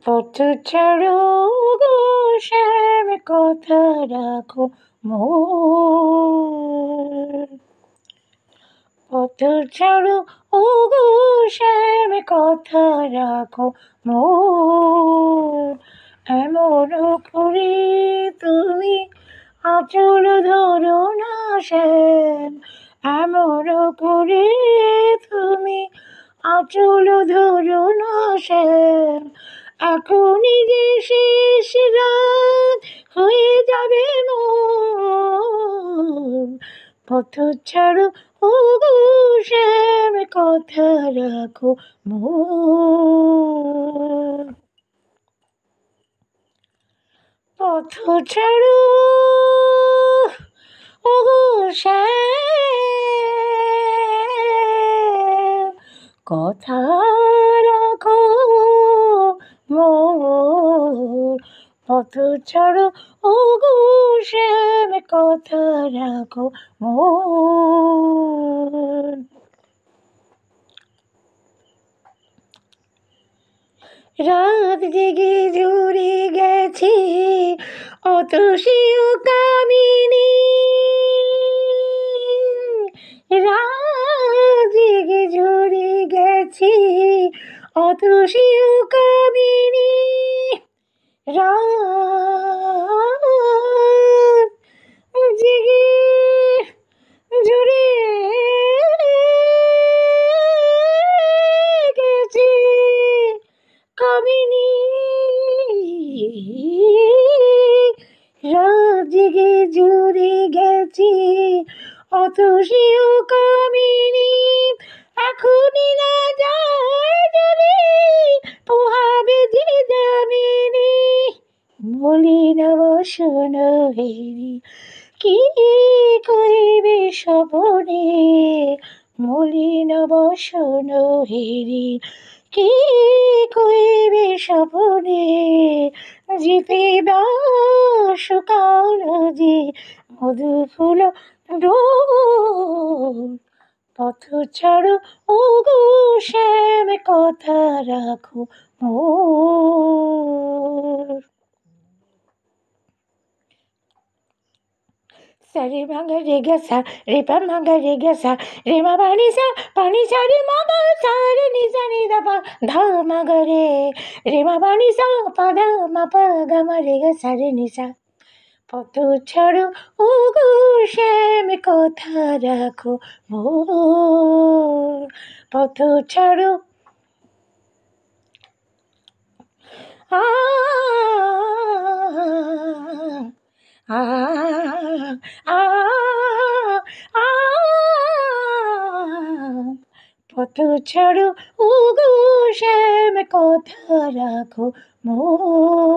পথ ছাড়ো গো শ্যাম কথা রাখো মোর। পথ ছাড়ো ও গো শ্যাম কথা রাখো মোর। এমন করে তুমি আঁচল ধরো না শ্যাম, এমন করে তুমি আঁচল ধরো না শ্যাম। এখনই যে শেষ রাত হয়ে যাবে মোর। পথ ছাড়ো ও গো শ্যাম কথা রাখো মোর। পথ ছাড়ো ও গো শ্যাম কথা রাখো মোর। পথ ছাড়ো ও গো শ্যাম কথা রাখো মোর। রাত জেগে জুড়ে গেছি অতসীও কামিনী। রাত জেগে জুড়ে গেছি অতসীও কামিনী। রাত জেগে জুড়ে গেছি কামিনী। রাত জেগে জুড়ে গেছি অতসীও কামিনী। এখনই না যায় যদি পোহাবে যে যামিনী। মলিন বসন হেরি কি কইবে স্বপনে, মলিন বসন হেরি কি কইবে স্বপনে। জিতে বাসকাল যে মধু ফুল ডোর। পথ ছাড়ো ও গো শ্যাম কথা রাখো মোর। সারে মাগা রে গা সা রে পা মাগা রে গা সা রে মা পানি সা রে মা গা সা রে নি সা নি দা পা ধা মাগা রে মা পানি সা পা ধা মা পা গা মা রে গা সা রে নি সা। পথ ছাড়ো ও গো শ্যাম কথা রাখো মোর। পথ ছাড়ো আ আ আ আ। পথ ছাড়ো ও গো শ্যাম কথা রাখো মোর।